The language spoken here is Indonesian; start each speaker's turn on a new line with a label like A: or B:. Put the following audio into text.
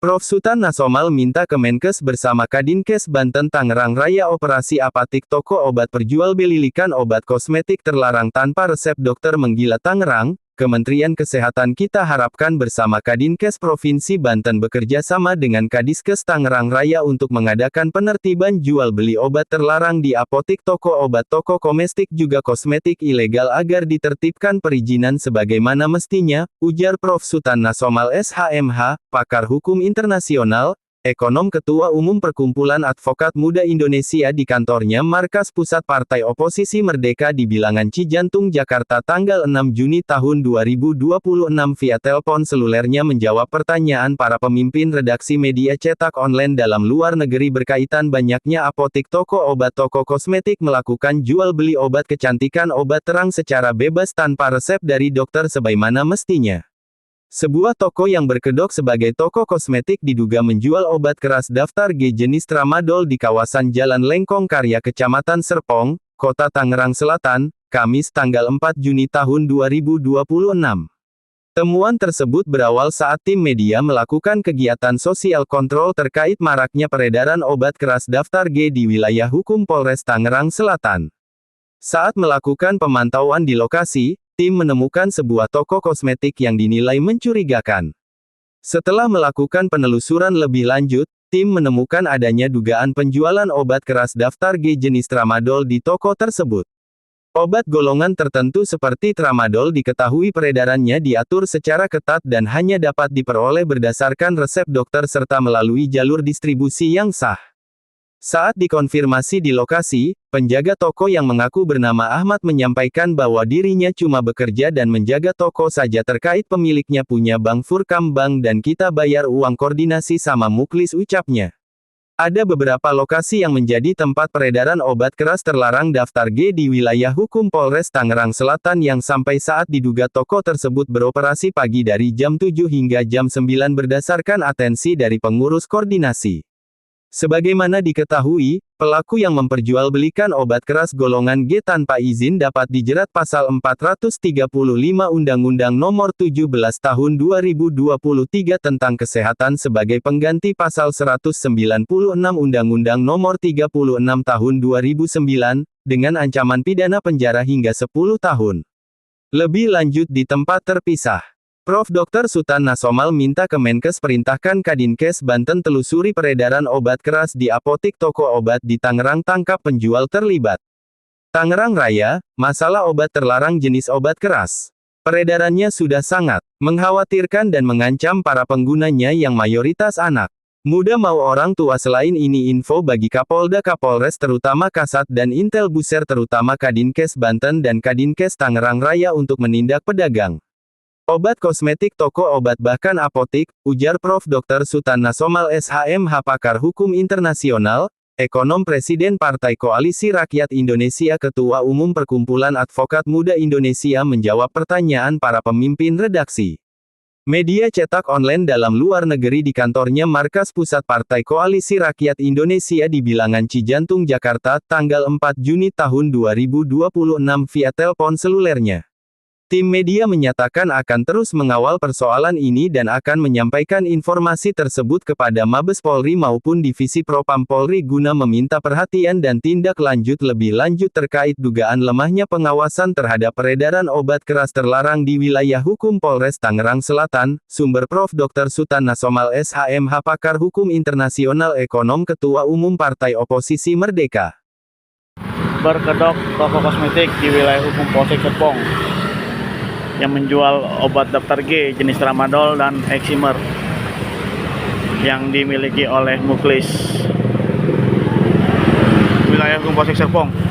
A: Prof. Sutan Nasomal minta Kemenkes bersama Kadinkes Banten Tangerang Raya operasi apatik toko obat perjual belilikan obat kosmetik terlarang tanpa resep dokter menggila Tangerang. Kementerian Kesehatan kita harapkan bersama Kadinkes Provinsi Banten bekerja sama dengan Kadiskes Tangerang Raya untuk mengadakan penertiban jual beli obat terlarang di apotik toko obat toko komestik juga kosmetik ilegal agar ditertibkan perizinan sebagaimana mestinya, ujar Prof. Sutan Nasomal SHMH, pakar hukum internasional, ekonom Ketua Umum Perkumpulan Advokat Muda Indonesia di kantornya Markas Pusat Partai Oposisi Merdeka di Bilangan Cijantung, Jakarta tanggal 6 Juni tahun 2026 via telepon selulernya menjawab pertanyaan para pemimpin redaksi media cetak online dalam luar negeri berkaitan banyaknya apotik toko obat toko kosmetik melakukan jual beli obat kecantikan obat terang secara bebas tanpa resep dari dokter sebagaimana mestinya. Sebuah toko yang berkedok sebagai toko kosmetik diduga menjual obat keras daftar G jenis tramadol di kawasan Jalan Lengkong Karya Kecamatan Serpong, Kota Tangerang Selatan, Kamis tanggal 4 Juni tahun 2026. Temuan tersebut berawal saat tim media melakukan kegiatan sosial kontrol terkait maraknya peredaran obat keras daftar G di wilayah hukum Polres Tangerang Selatan. Saat melakukan pemantauan di lokasi, tim menemukan sebuah toko kosmetik yang dinilai mencurigakan. Setelah melakukan penelusuran lebih lanjut, tim menemukan adanya dugaan penjualan obat keras daftar G jenis tramadol di toko tersebut. Obat golongan tertentu seperti tramadol diketahui peredarannya diatur secara ketat dan hanya dapat diperoleh berdasarkan resep dokter serta melalui jalur distribusi yang sah. Saat dikonfirmasi di lokasi, penjaga toko yang mengaku bernama Ahmad menyampaikan bahwa dirinya cuma bekerja dan menjaga toko saja terkait pemiliknya punya bank Furkam Bank dan kita bayar uang koordinasi sama Muklis ucapnya. Ada beberapa lokasi yang menjadi tempat peredaran obat keras terlarang daftar G di wilayah hukum Polres Tangerang Selatan yang sampai saat diduga toko tersebut beroperasi pagi dari jam 7 hingga jam 9 berdasarkan atensi dari pengurus koordinasi. Sebagaimana diketahui, pelaku yang memperjualbelikan obat keras golongan G tanpa izin dapat dijerat pasal 435 Undang-Undang Nomor 17 Tahun 2023 tentang Kesehatan sebagai pengganti pasal 196 Undang-Undang Nomor 36 Tahun 2009, dengan ancaman pidana penjara hingga 10 tahun. Lebih lanjut di tempat terpisah. Prof. Dr. Sutan Nasomal minta Kemenkes perintahkan Kadinkes Banten telusuri peredaran obat keras di apotik toko obat di Tangerang tangkap penjual terlibat. Tangerang Raya, masalah obat terlarang jenis obat keras. Peredarannya sudah sangat mengkhawatirkan dan mengancam para penggunanya yang mayoritas anak muda mau orang tua. Selain ini info bagi Kapolda Kapolres terutama Kasat dan Intel Buser terutama Kadinkes Banten dan Kadinkes Tangerang Raya untuk menindak pedagang obat kosmetik toko obat bahkan apotik, ujar Prof. Dr. Sutan Nasomal SHMH pakar hukum internasional, ekonom Presiden Partai Koalisi Rakyat Indonesia Ketua Umum Perkumpulan Advokat Muda Indonesia menjawab pertanyaan para pemimpin redaksi media cetak online dalam luar negeri di kantornya Markas Pusat Partai Koalisi Rakyat Indonesia di Bilangan Cijantung, Jakarta, tanggal 4 Juni tahun 2026 via telepon selulernya. Tim media menyatakan akan terus mengawal persoalan ini dan akan menyampaikan informasi tersebut kepada Mabes Polri maupun Divisi Propam Polri guna meminta perhatian dan tindak lanjut lebih lanjut terkait dugaan lemahnya pengawasan terhadap peredaran obat keras terlarang di wilayah hukum Polres Tangerang Selatan, sumber Prof. Dr. Sutan Nasomal SHMH pakar hukum internasional ekonom Ketua Umum Partai Oposisi Merdeka.
B: Berkedok toko kosmetik di wilayah hukum Polsek Serpong yang menjual obat daftar G jenis tramadol dan eksimer yang dimiliki oleh Muklis wilayah hukum Polsek Serpong.